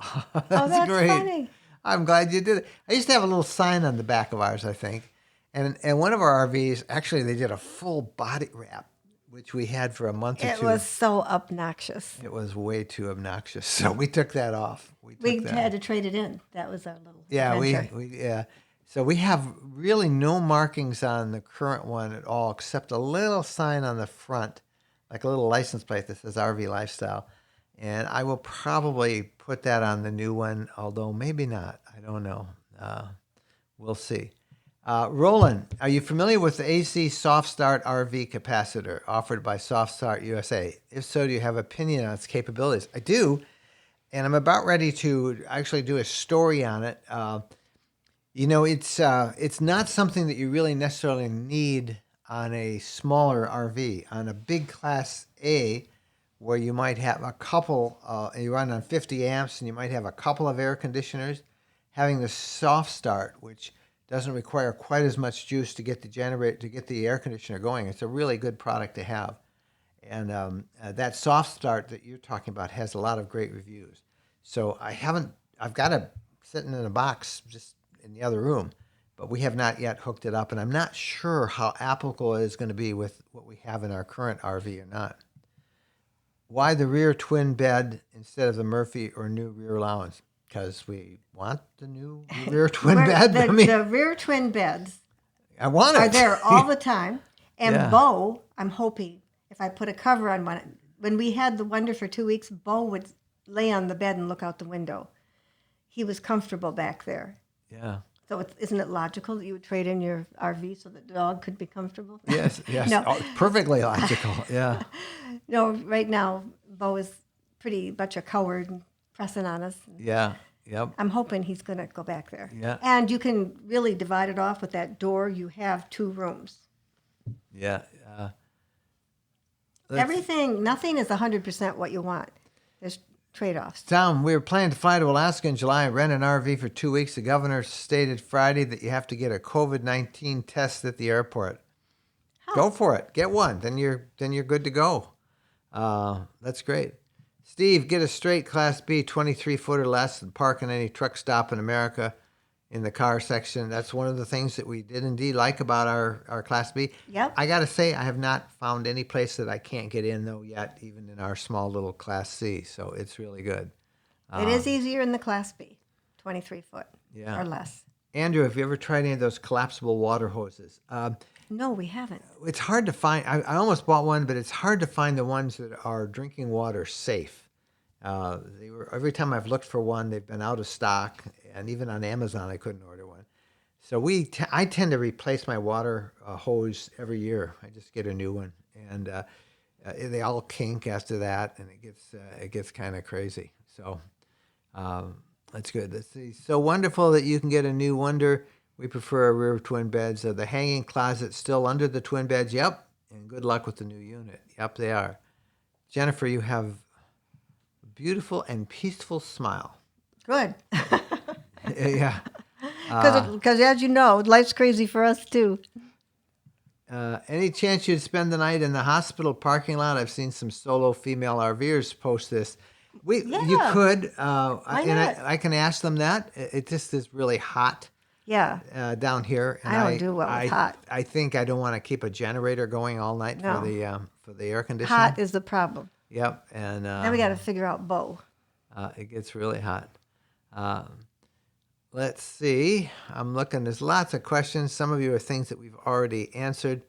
That's great. Funny. I'm glad you did it. I used to have a little sign on the back of ours, I think. And one of our RVs, actually, they did a full body wrap, which we had for a month or two. It was so obnoxious. It was way too obnoxious. So we took that off. We had to trade it in. That was our little adventure. So we have really no markings on the current one at all, except a little sign on the front, like a little license plate that says RV Lifestyle. And I will probably put that on the new one, although maybe not. I don't know. We'll see. Roland, are you familiar with the AC Soft Start RV capacitor offered by Soft Start USA? If so, do you have opinion on its capabilities? I do, and I'm about ready to actually do a story on it. It's not something that you really necessarily need on a smaller RV. On a big Class A, where you might have a couple, you run on 50 amps, and you might have a couple of air conditioners, having the Soft Start, which doesn't require quite as much juice to get the air conditioner going. It's a really good product to have. And that Soft Start that you're talking about has a lot of great reviews. So I've got it sitting in a box just in the other room, but we have not yet hooked it up, and I'm not sure how applicable it is going to be with what we have in our current RV or not. Why the rear twin bed instead of the Murphy or new rear allowance? Because we want the new rear twin bed. The rear twin beds I want it. Are there all the time. And Yeah. Bo, I'm hoping, if I put a cover on one, when we had the Wonder for 2 weeks, Bo would lay on the bed and look out the window. He was comfortable back there. Yeah. So isn't it logical that you would trade in your RV so the dog could be comfortable? Yes. No. Oh, perfectly logical. Yeah. No, right now, Bo is pretty much a coward and pressing on us. Yeah. Yep. I'm hoping he's going to go back there. Yeah. And you can really divide it off with that door. You have 2 rooms. Yeah. Nothing is 100% what you want. There's trade-offs. Tom, we were planning to fly to Alaska in July and rent an RV for 2 weeks. The governor stated Friday that you have to get a COVID-19 test at the airport. Huh. Go for it. Get one. Then you're good to go. That's great. Steve, get a straight Class B 23-foot or less and park in any truck stop in America in the car section. That's one of the things that we did indeed like about our Class B. Yep. I got to say, I have not found any place that I can't get in, though, yet, even in our small little Class C. So it's really good. It is easier in the Class B, 23-foot or less. Andrew, have you ever tried any of those collapsible water hoses? No, we haven't. It's hard to find. I almost bought one, but it's hard to find the ones that are drinking water safe. Every time I've looked for one, they've been out of stock, and even on Amazon, I couldn't order one. So I tend to replace my water hose every year. I just get a new one, and they all kink after that, and it gets kind of crazy. So that's good. Let's see. So wonderful that you can get a new Wonder. We prefer our rear twin beds. The hanging closet still under the twin beds? Yep. And good luck with the new unit. Yep, they are. Jennifer, you have a beautiful and peaceful smile. Good. Yeah. Because as you know, life's crazy for us too. Any chance you'd spend the night in the hospital parking lot? I've seen some solo female RVers post this. You could. I can ask them that. It just is really hot. Yeah. Down here. And I don't do well with hot. I think I don't want to keep a generator going all night for the air conditioning. Hot is the problem. Yep. And now we got to figure out Bo. It gets really hot. Let's see. I'm looking. There's lots of questions. Some of you are things that we've already answered.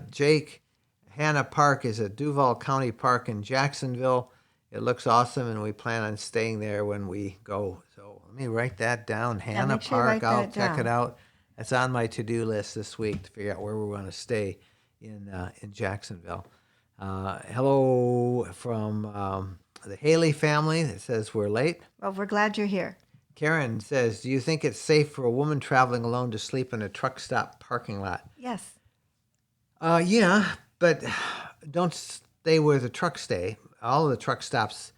Jake, Hanna Park is a Duval County park in Jacksonville. It looks awesome, and we plan on staying there when we go. So let me write that down. Hanna Park. I'll check it out. That's on my to-do list this week to figure out where we want to stay in Jacksonville. Hello from the Haley family that says we're late. Well, we're glad you're here. Karen says, do you think it's safe for a woman traveling alone to sleep in a truck stop parking lot? Yes. Yeah, but don't stay where the trucks stay. All of the truck stops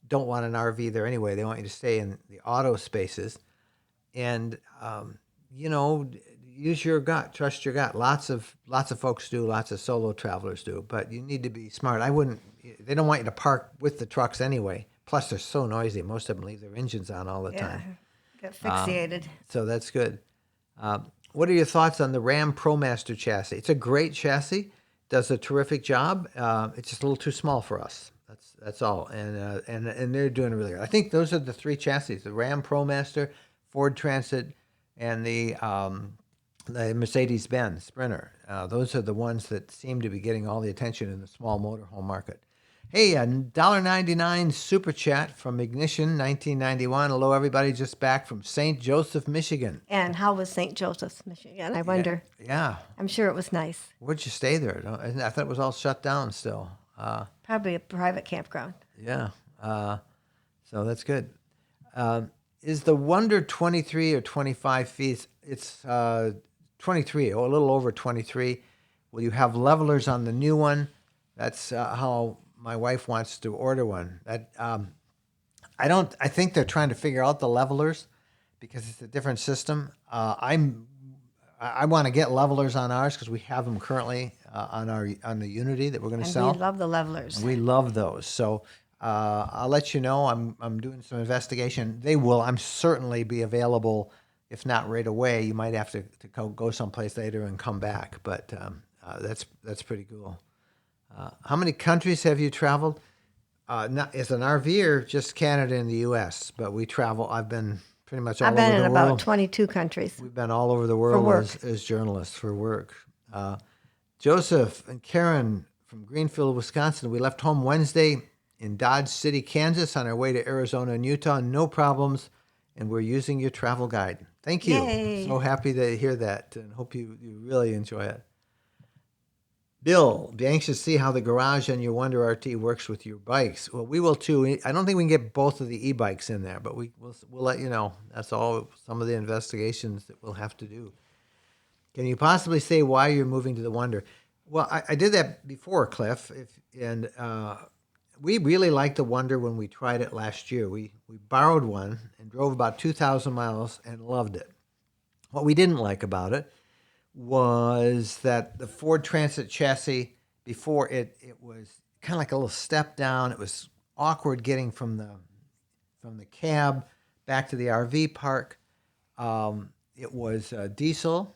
don't want an RV there anyway. They want you to stay in the auto spaces. And, use your gut, trust your gut. Lots of folks do, lots of solo travelers do, but you need to be smart. They don't want you to park with the trucks anyway. Plus, they're so noisy. Most of them leave their engines on all the time. Get fixated. So that's good. What are your thoughts on the Ram Promaster chassis? It's a great chassis. Does a terrific job. It's just a little too small for us. That's all. And they're doing really good. I think those are the 3 chassis: the Ram Promaster, Ford Transit, and the Mercedes-Benz Sprinter. Those are the ones that seem to be getting all the attention in the small motorhome market. Hey, $1.99 super chat from Ignition 1991. Hello, everybody. Just back from St. Joseph, Michigan. And how was St. Joseph, Michigan? I wonder. Yeah. I'm sure it was nice. Where'd you stay there? I thought it was all shut down still. Probably a private campground. Yeah. So that's good. Is the Wonder 23 or 25 feet? It's 23, a little over 23. Will you have levelers on the new one? That's how my wife wants to order one. I think they're trying to figure out the levelers because it's a different system. I want to get levelers on ours because we have them currently on the Unity that we're going to sell. We love the levelers. We love those. So I'll let you know. I'm doing some investigation. They will. I'm certainly be available. If not right away, you might have to go someplace later and come back. But that's pretty cool. How many countries have you traveled? Not as an RVer, just Canada and the U.S. But we travel. I've been pretty much all I've over been the in world. about 22 countries. We've been all over the For world work. as journalists for work. Joseph and Karen from Greenfield, Wisconsin. We left home Wednesday in Dodge City, Kansas, on our way to Arizona and Utah. No problems, and we're using your travel guide. Thank you. Yay. So happy to hear that, and hope you really enjoy it. Bill, be anxious to see how the garage on your Wonder RT works with your bikes. Well, we will too. I don't think we can get both of the e-bikes in there, but we'll let you know. That's all some of the investigations that we'll have to do. Can you possibly say why you're moving to the Wonder? Well, I did that before, Cliff, and we really liked the Wonder when we tried it last year. We borrowed one and drove about 2,000 miles and loved it. What we didn't like about it was that the Ford Transit chassis before it was kind of like a little step down. It was awkward getting from the cab back to the RV park. It was diesel.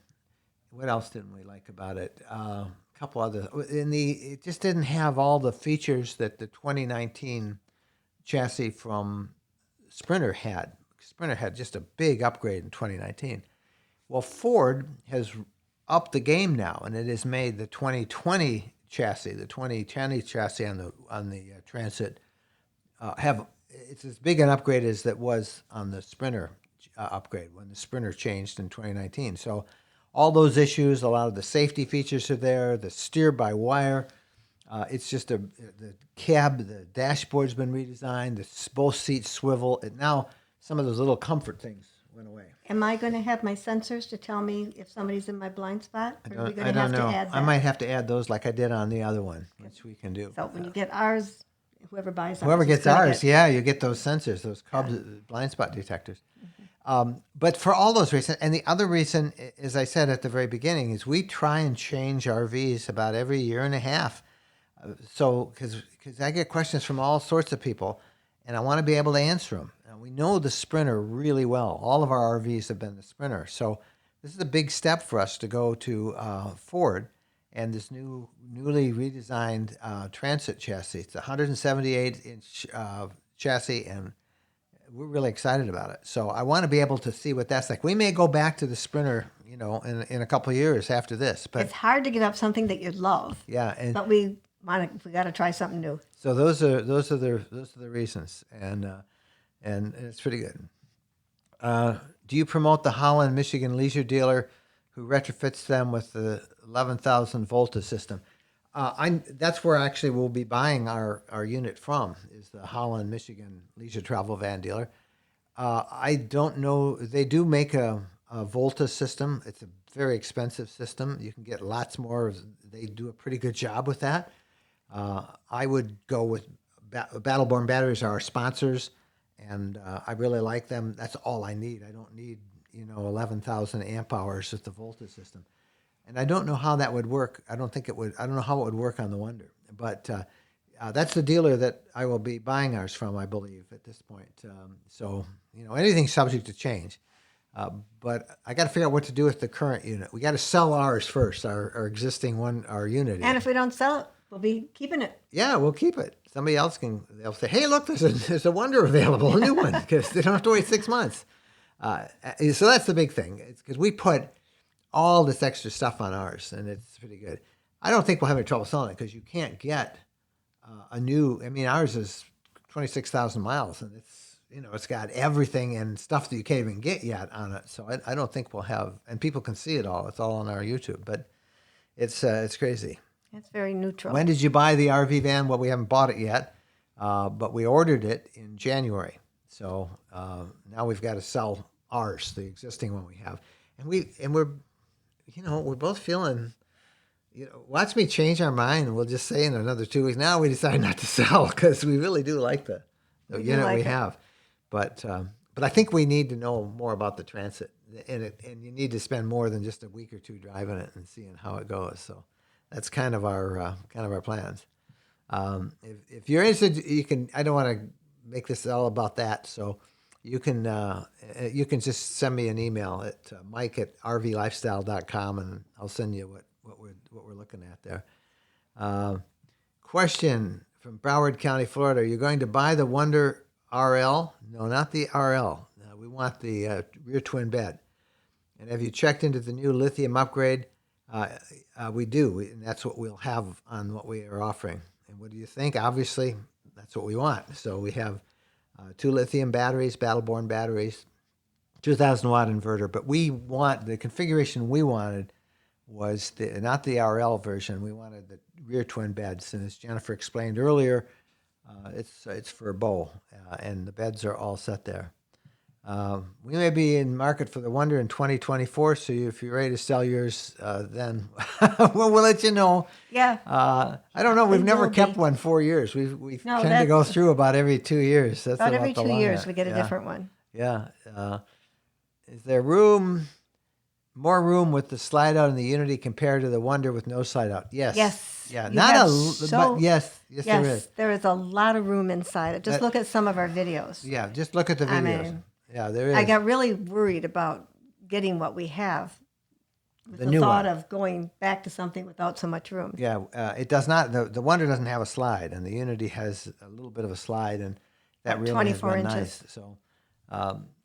What else didn't we like about it? A couple other. It just didn't have all the features that the 2019 chassis from Sprinter had. Sprinter had just a big upgrade in 2019. Well, Ford has upped the game now, and it has made the 2020 chassis, the 2020 chassis on the Transit, have it's as big an upgrade as that was on the Sprinter upgrade when the Sprinter changed in 2019. So all those issues, a lot of the safety features are there, the steer-by-wire. It's just the cab, the dashboard's been redesigned, both seats swivel. Now some of those little comfort things went away. Am I going to have my sensors to tell me if somebody's in my blind spot? Or are we going I to have don't know. to add that? I might have to add those like I did on the other one, which we can do. So when you get ours, whoever buys ours. Whoever is gets gonna ours, yeah, you get those sensors, those Cubs blind spot detectors. But for all those reasons, and the other reason, as I said at the very beginning, is we try and change RVs about every year and a half. So, because I get questions from all sorts of people, and I want to be able to answer them. And we know the Sprinter really well. All of our RVs have been the Sprinter. So this is a big step for us to go to Ford and this newly redesigned Transit chassis. It's a 178-inch chassis, and we're really excited about it. So I want to be able to see what that's like. We may go back to the Sprinter, in a couple of years after this. But it's hard to give up something that you love. Yeah, but we got to try something new. So those are the reasons, and it's pretty good. Do you promote the Holland, Michigan leisure dealer who retrofits them with the 11,000 Volta system? That's where actually we'll be buying our unit from, is the Holland, Michigan leisure travel van dealer. I don't know. They do make a Volta system. It's a very expensive system. You can get lots more. They do a pretty good job with that. I would go with Battleborn Batteries are our sponsors, and I really like them. That's all I need. I don't need 11,000 amp hours with the Volta system. And I don't know how that would work. I don't know how it would work on the Wonder. But that's the dealer that I will be buying ours from, I believe, at this point. So, anything's subject to change. But I got to figure out what to do with the current unit. We got to sell ours first, our existing one, our unit. And if we don't sell it, we'll be keeping it. Yeah, we'll keep it. Somebody else they'll say, hey, look, there's a Wonder available, a new one, because they don't have to wait 6 months. So that's the big thing. It's because we put all this extra stuff on ours, and it's pretty good. I don't think we'll have any trouble selling it because you can't get ours is 26,000 miles, and it's got everything and stuff that you can't even get yet on it. So I don't think we'll have, and people can see it all. It's all on our YouTube, but it's crazy. It's very neutral. When did you buy the RV van? Well, we haven't bought it yet, but we ordered it in January. So now we've got to sell ours, the existing one we have, and we're both feeling. Watch me change our mind, and we'll just say in another 2 weeks. Now we decide not to sell because we really do like the unit we have, but I think we need to know more about the Transit, and you need to spend more than just a week or two driving it and seeing how it goes. So that's kind of our plans. If you're interested, you can. I don't want to make this all about that, so you can just send me an email at mike@rvlifestyle.com, and I'll send you what we're looking at there. Question from Broward County, Florida: Are you going to buy the Wonder RL? No, not the RL. We want the rear twin bed. And have you checked into the new lithium upgrade? We do, and that's what we'll have on what we are offering. And what do you think? Obviously, that's what we want. So we have 2 lithium batteries, Battleborn batteries, 2,000-watt inverter. But we want the configuration we wanted was not the RL version. We wanted the rear twin beds, and as Jennifer explained earlier, it's for a bow, and the beds are all set there. We may be in market for the Wonder in 2024, so if you're ready to sell yours, then we'll let you know. Yeah. I don't know. We've never kept one 4 years. We tend to go through about every 2 years. That's about every 2 years we get a different one. Yeah. Is there more room with the slide out in the Unity compared to the Wonder with no slide out? Yes. Yes. Yeah. But yes, there is. There is a lot of room inside it. Just look at some of our videos. Yeah. Just look at the videos. Yeah, there is. I got really worried about getting what we have with the thought of going back to something without so much room. Yeah, it does not. The Wonder doesn't have a slide, and the Unity has a little bit of a slide, and that really 24 has been inches. nice. So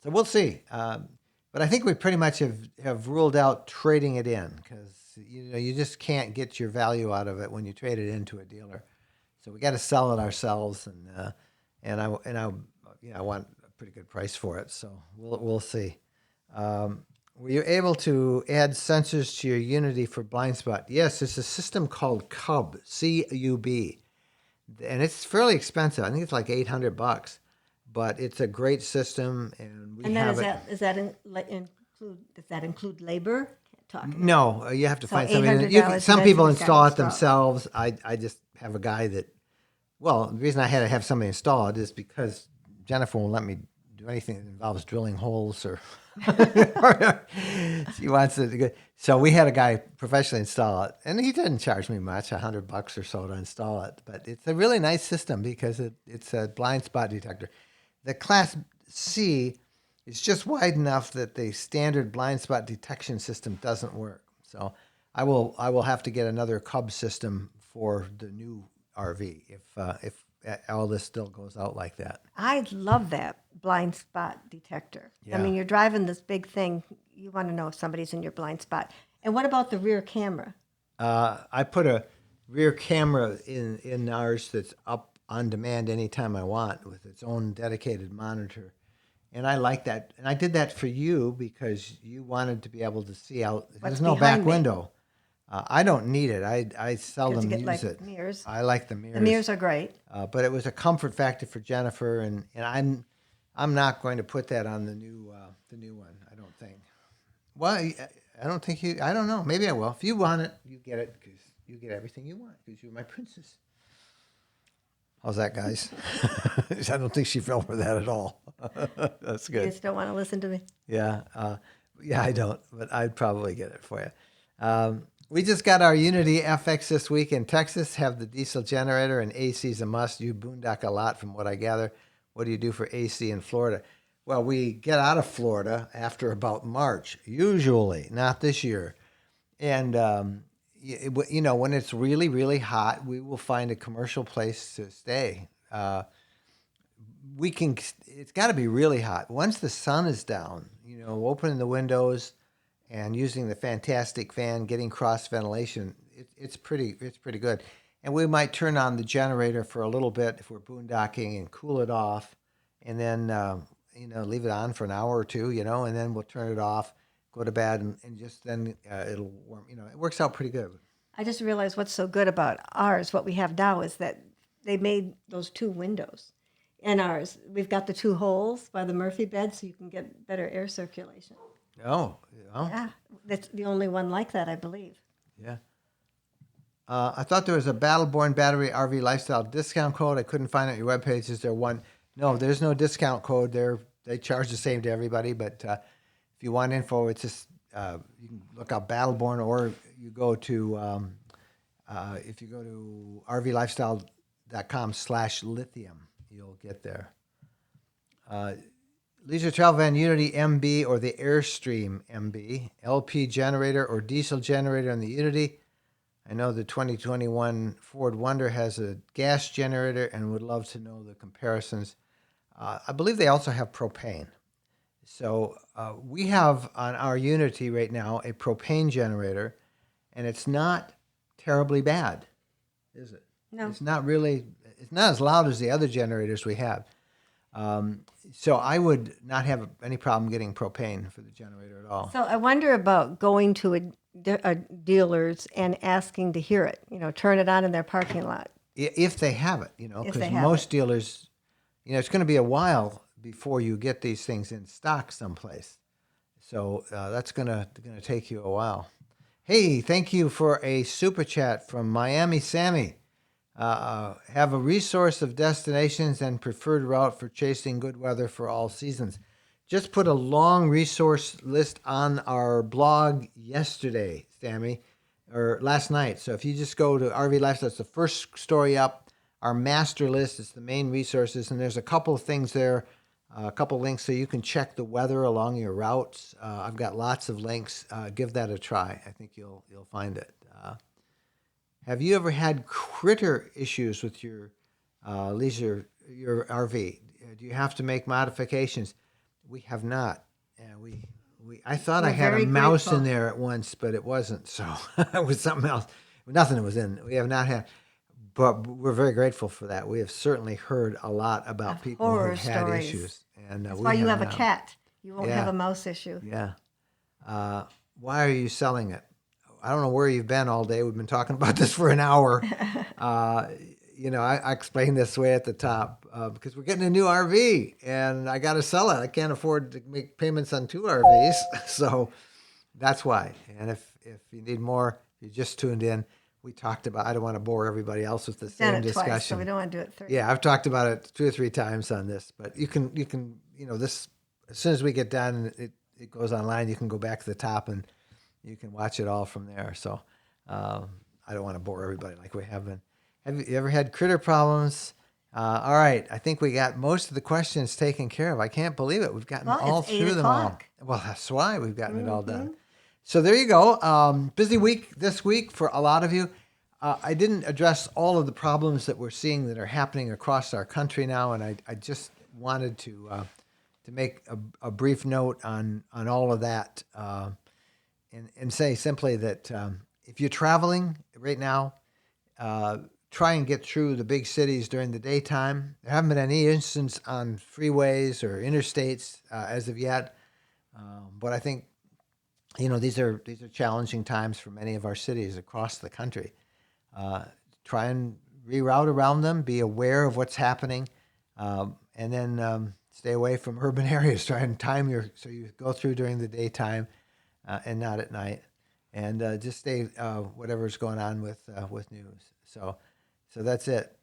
we'll see. But I think we pretty much have ruled out trading it in, because you just can't get your value out of it when you trade it into a dealer. So we got to sell it ourselves, and I want pretty good price for it, so we'll see. Were you able to add sensors to your Unity for blind spot? Yes, it's a system called CUB, C-U-B, and it's fairly expensive. I think it's like $800, but it's a great system, and we have it. Does that include labor? No, you have to find somebody. $800. Some people install it themselves. I just have a guy that. Well, the reason I had to have somebody install it is because Jennifer won't let me do anything that involves drilling holes or she wants it to go. So we had a guy professionally install it, and he didn't charge me much, $100 or so to install it. But it's a really nice system because it's a blind spot detector. The Class C is just wide enough that the standard blind spot detection system doesn't work. So I will have to get another CUB system for the new RV if all this still goes out like that. I love that blind spot detector. Yeah. I mean, you're driving this big thing. You want to know if somebody's in your blind spot. And what about the rear camera? I put a rear camera in ours that's up on demand anytime I want with its own dedicated monitor. And I like that. And I did that for you because you wanted to be able to see out. There's no back window. I don't need it. I seldom use it. Mirrors. I like the mirrors. The mirrors are great. But it was a comfort factor for Jennifer, and I'm not going to put that on the new one. I don't think. Well, I don't think you. I don't know. Maybe I will. If you want it, you get it because you get everything you want because you're my princess. How's that, guys? I don't think she fell for that at all. That's good. You just don't want to listen to me. Yeah, I don't, but I'd probably get it for you. We just got our Unity FX this week in Texas. Have the diesel generator, and AC is a must. You boondock a lot, from what I gather. What do you do for AC in Florida? Well, we get out of Florida after about March, usually, not this year. And when it's really, really hot, we will find a commercial place to stay. It's got to be really hot. Once the sun is down, opening the windows and using the fantastic fan, getting cross ventilation, it's pretty good. And we might turn on the generator for a little bit if we're boondocking and cool it off, and then leave it on for an hour or two, and then we'll turn it off, go to bed, and just then it'll warm. It works out pretty good. I just realized what's so good about ours, what we have now, is that they made those 2 windows. In ours, we've got the 2 holes by the Murphy bed, so you can get better air circulation. Oh. Yeah, that's the only one like that, I believe. Yeah. I thought there was a Battleborn Battery RV Lifestyle discount code. I couldn't find it on your webpage. Is there one? No, there's no discount code. They charge the same to everybody, but if you want info, it's just you can look up Battleborn, or you go to if you go to .com/lithium. You'll get there. Leisure Travel Van Unity MB or the Airstream MB, LP generator or diesel generator on the Unity. I know the 2021 Ford Wonder has a gas generator and would love to know the comparisons. I believe they also have propane. So we have on our Unity right now a propane generator, and it's not terribly bad, is it? No. It's not as loud as the other generators we have. So I would not have any problem getting propane for the generator at all. So I wonder about going to a dealer's and asking to hear it, turn it on in their parking lot. If they have it, because most dealers, it's going to be a while before you get these things in stock someplace. So that's going to take you a while. Hey, thank you for a super chat from Miami Sammy. Have a resource of destinations and preferred route for chasing good weather for all seasons. Just put a long resource list on our blog yesterday, Sammy, or last night. So if you just go to RV Lifestyle, that's the first story up. Our master list is the main resources, and there's a couple of things there, a couple links so you can check the weather along your routes. I've got lots of links. Give that a try. I think you'll find it. Have you ever had critter issues with your your RV? Do you have to make modifications? We have not. I thought I had a mouse in there at once, but it wasn't. So it was something else. Nothing was in. We have not had. But we're very grateful for that. We have certainly heard a lot about people who have had issues. And that's why you have a cat. You won't have a mouse issue. Yeah. Why are you selling it? I don't know where you've been all day. We've been talking about this for an hour. I explained this way at the top because we're getting a new RV and I got to sell it. I can't afford to make payments on 2 RVs. So that's why. And if you need more, if you just tuned in, we talked about, I don't want to bore everybody else with the same discussion. Twice, so we don't want to do it 3. Yeah, I've talked about it 2 or 3 times on this, but you can, this, as soon as we get done, it goes online. You can go back to the top and you can watch it all from there. So I don't want to bore everybody like we have been. Have you ever had critter problems? All right. I think we got most of the questions taken care of. I can't believe it. We've gotten all through them all. Well, that's why we've gotten it all done. So there you go. Busy week this week for a lot of you. I didn't address all of the problems that we're seeing that are happening across our country now, and I just wanted to make a brief note on all of that. And say simply that if you're traveling right now, try and get through the big cities during the daytime. There haven't been any incidents on freeways or interstates as of yet, but I think these are challenging times for many of our cities across the country. Try and reroute around them. Be aware of what's happening, and then stay away from urban areas. Try and time so you go through during the daytime. And not at night, and just stay whatever's going on with news. So that's it.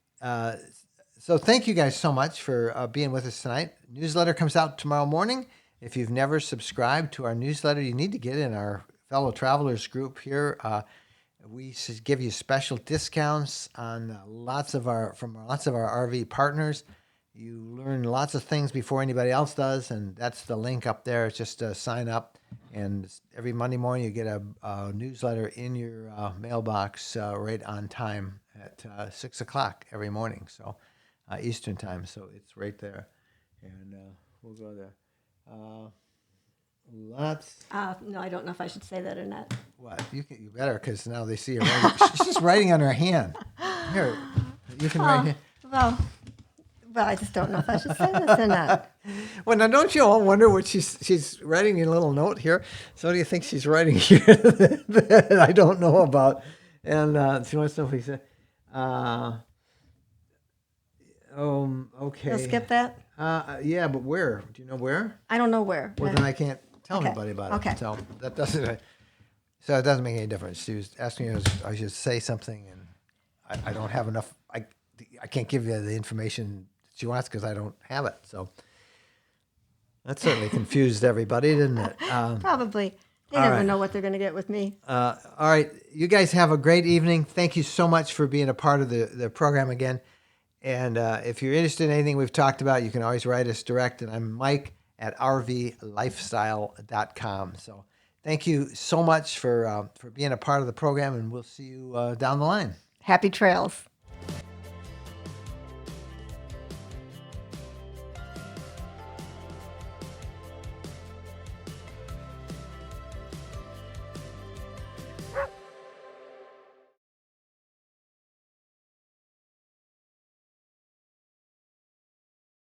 So thank you guys so much for being with us tonight. Newsletter comes out tomorrow morning. If you've never subscribed to our newsletter, you need to get in our fellow travelers group here. We give you special discounts on lots of our RV partners. You learn lots of things before anybody else does, and that's the link up there. It's just sign up, and every Monday morning you get a newsletter in your mailbox right on time at 6 o'clock every morning, so Eastern time. So it's right there, and we'll go there. Lots. No, I don't know if I should say that or not. What? You better, because now they see her writing. She's just writing on her hand. Here, you can write here. Well, I just don't know if I should say this or not. Well, now don't you all wonder what she's writing in a little note here? So what do you think she's writing here that I don't know about? And she wants to know what he said. Okay. You'll skip that? Yeah, but where? Do you know where? I don't know where. Well, then I can't tell anybody about it. Okay. So that doesn't. So it doesn't make any difference. She was asking me I should say something, and I don't have enough. I can't give you the information she wants because I don't have it. So that certainly confused everybody, didn't it? Probably. They never know what they're going to get with me. All right. You guys have a great evening. Thank you so much for being a part of the program again. And if you're interested in anything we've talked about, you can always write us direct. And I'm Mike at rvlifestyle.com. So thank you so much for being a part of the program, and we'll see you down the line. Happy trails.